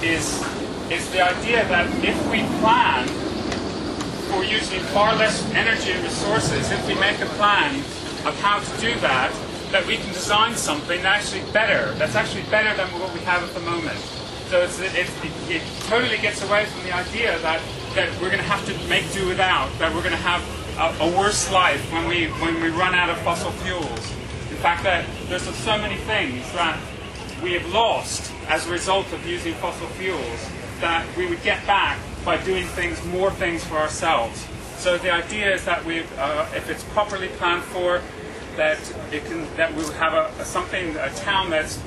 is the idea that if we plan for using far less energy and resources, if we make a plan of how to do that, that we can design something that's actually better than what we have at the moment. So it totally gets away from the idea that we're going to have to make do without, that we're going to have a worse life when we run out of fossil fuels. In fact, that there's so many things that we have lost as a result of using fossil fuels that we would get back by doing more things for ourselves. So the idea is that if it's properly planned for, that we will have a town that's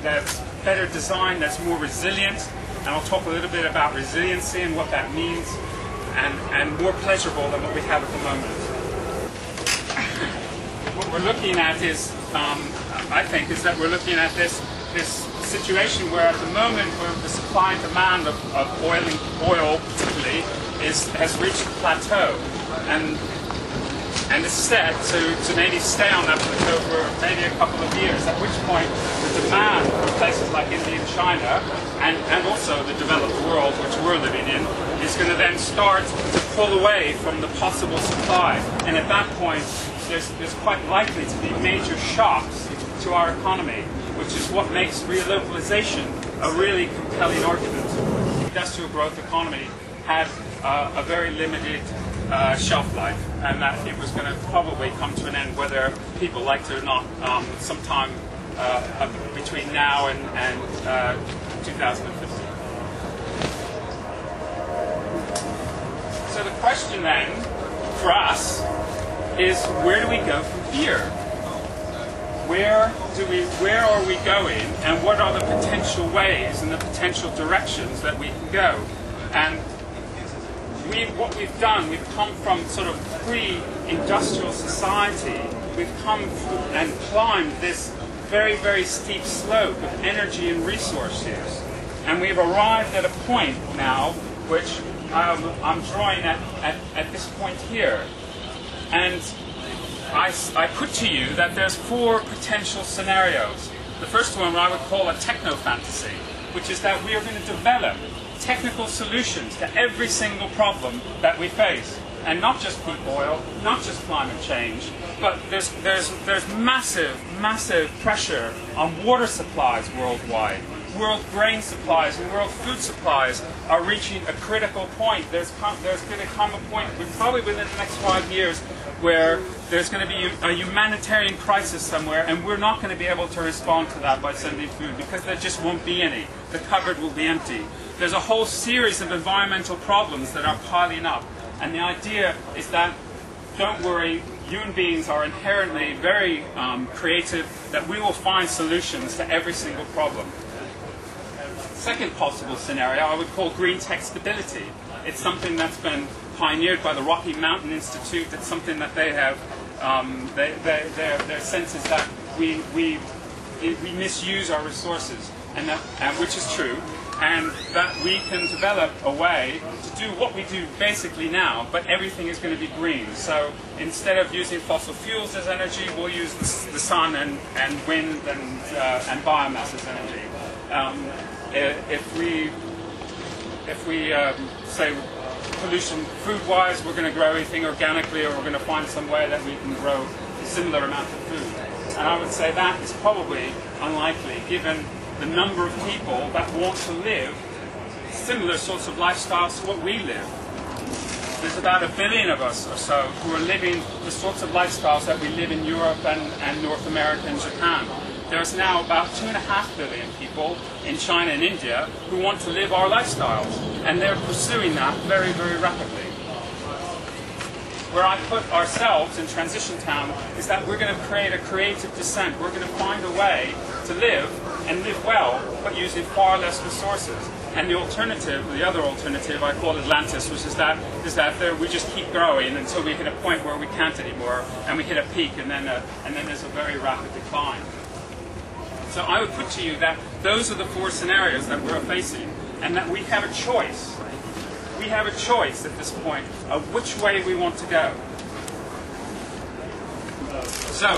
better designed, that's more resilient, and I'll talk a little bit about resiliency and what that means, and more pleasurable than what we have at the moment. What we're looking at is, I think, is that we're looking at this situation where at the moment where the supply and demand of oil particularly has reached a plateau, and it's set to maybe stay on that plateau for maybe a couple of years, at which point the demand from places like India and China and also the developed world which we're living in is going to then start to pull away from the possible supply, and at that point there's quite likely to be major shocks to our economy, which is what makes relocalization a really compelling argument. The industrial growth economy had a very limited shelf life, and that it was going to probably come to an end whether people liked it or not sometime between now and 2050. So the question then for us is, where do we go from here? Where are we going, and what are the potential ways and the potential directions that we can go? And what we've done, we've come from sort of pre-industrial society. We've come and climbed this very, very steep slope of energy and resource use. And we've arrived at a point now, which I'm drawing at this point here. And I put to you that there's 4 potential scenarios. The first one I would call a techno-fantasy, which is that we are going to develop technical solutions to every single problem that we face. And not just peak oil, not just climate change, but there's massive pressure on water supplies worldwide. World grain supplies and world food supplies are reaching a critical point. There's going to come a point, probably within the next 5 years, where there's going to be a humanitarian crisis somewhere, and we're not going to be able to respond to that by sending food, because there just won't be any. The cupboard will be empty. There's a whole series of environmental problems that are piling up, and the idea is that, don't worry, human beings are inherently very creative, that we will find solutions to every single problem. Second possible scenario I would call green tech stability. It's something that's been pioneered by the Rocky Mountain Institute. It's something that they have, their sense is that we misuse our resources, and which is true, and that we can develop a way to do what we do basically now, but everything is going to be green. So instead of using fossil fuels as energy, we'll use the sun and wind and biomass as energy. If we say pollution food-wise, we're going to grow everything organically, or we're going to find some way that we can grow a similar amount of food. And I would say that is probably unlikely, given the number of people that want to live similar sorts of lifestyles to what we live. There's about 1 billion of us or so who are living the sorts of lifestyles that we live in Europe and North America and Japan. There's now about 2.5 billion people in China and India who want to live our lifestyles, and they're pursuing that very, very rapidly. Where I put ourselves in Transition Town is that we're going to create a creative descent. We're going to find a way to live, and live well, but using far less resources. And the alternative, the other alternative, I call Atlantis, which is that we just keep growing until we hit a point where we can't anymore, and we hit a peak, and then there's a very rapid decline. So I would put to you that those are the 4 scenarios that we're facing, and that we have a choice. We have a choice at this point of which way we want to go. So,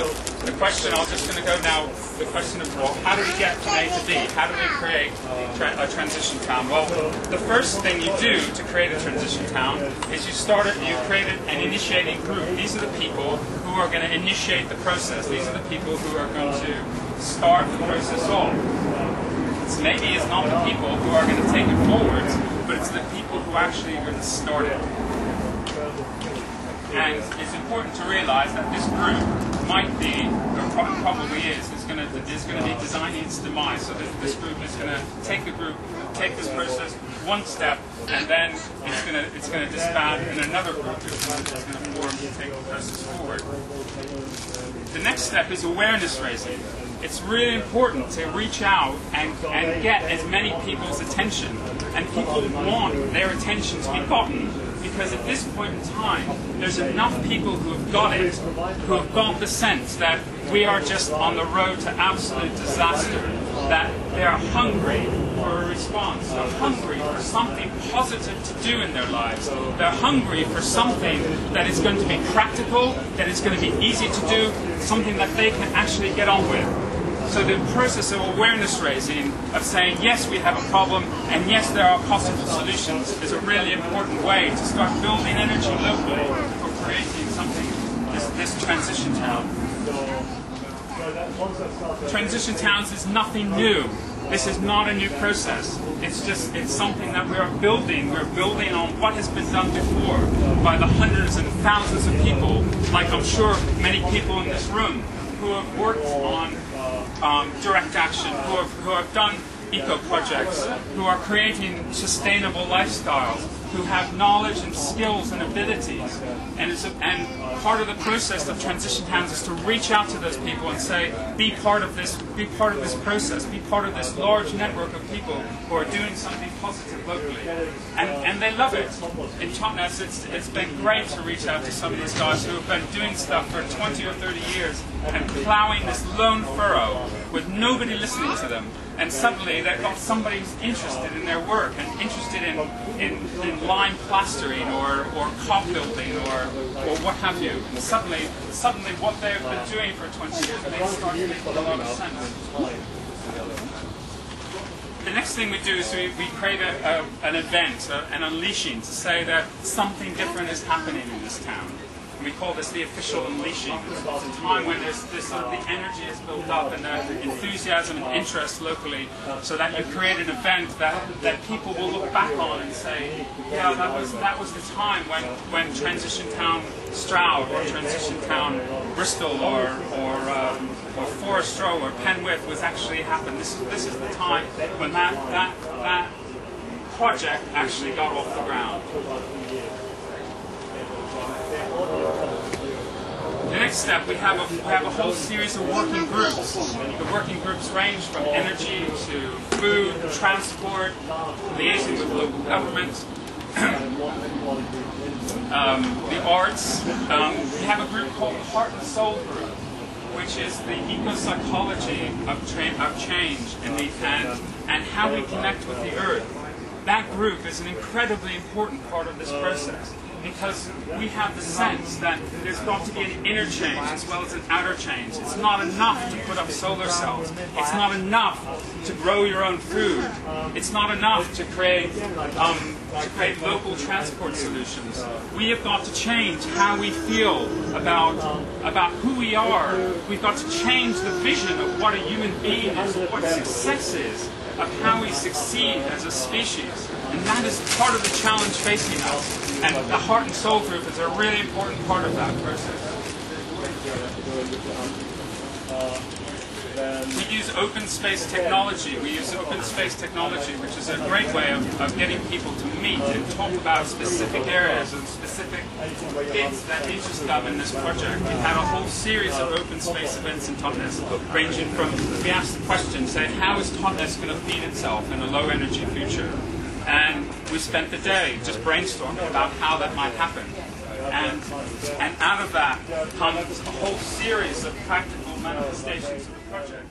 the question, I'm just going to go now, the question of, well, how do we get from A to B? How do we create a transition town? Well, the first thing you do to create a transition town is you create an initiating group. These are the people who are going to initiate the process. These are the people who are going to start the process off. Maybe it's not the people who are going to take it forward, but it's the people who actually are going to start it. And it's important to realize that this group might be, or probably is going to be designing its demise. So this group is going to take this process one step, and then it's going to disband, and another group is going to form to take the process forward. The next step is awareness raising. It's really important to reach out and get as many people's attention, and people want their attention to be gotten, because at this point in time there's enough people who have got it, who have got the sense that we are just on the road to absolute disaster, that they are hungry for a response, they're hungry for something positive to do in their lives, they're hungry for something that is going to be practical, that is going to be easy to do, something that they can actually get on with. So the process of awareness raising, of saying yes, we have a problem, and yes, there are possible solutions, is a really important way to start building energy locally for creating something, this transition town. Transition towns is nothing new. This is not a new process. It's something that we are building. We're building on what has been done before by the hundreds and thousands of people, like I'm sure many people in this room, who have worked on direct action, who have done eco-projects, who are creating sustainable lifestyles, who have knowledge and skills and abilities. And part of the process of transition towns is to reach out to those people and say, be part of this process, be part of this large network of people who are doing something positive locally. And they love it. In Totnes, it's been great to reach out to some of these guys who have been doing stuff for 20 or 30 years and plowing this lone furrow with nobody listening to them. And suddenly they've got somebody who's interested in their work and interested in lime plastering or cop building or what have you. And suddenly what they've been doing for 20 years, they start making a lot of sense. The next thing we do is we create an event, an unleashing, to say that something different is happening in this town. We call this the official unleashing. It's a time when the energy is built up and the enthusiasm and interest locally, so that you create an event that people will look back on and say, yeah, that was the time when Transition Town Stroud or Transition Town Bristol or Forest Row or Penwith was actually happened. This is the time when that project actually got off the ground. The next step, we have a whole series of working groups. The working groups range from energy to food, transport, liaising with local government, the arts. We have a group called the Heart and Soul Group, which is the eco-psychology of change and how we connect with the earth. That group is an incredibly important part of this process, because we have the sense that there's got to be an inner change as well as an outer change. It's not enough to put up solar cells. It's not enough to grow your own food. It's not enough to create local transport solutions. We have got to change how we feel about who we are. We've got to change the vision of what a human being is, of what success is, of how we succeed as a species. And that is part of the challenge facing us. And the Heart and Soul Group is a really important part of that process. We use open space technology. We use open space technology, which is a great way of getting people to meet and talk about specific areas and specific bits that interest them in this project. We've had a whole series of open space events in Totnes, ranging from, we asked the question, say, how is Totnes going to feed itself in a low energy future? And we spent the day just brainstorming about how that might happen. And out of that comes a whole series of practical manifestations of the project.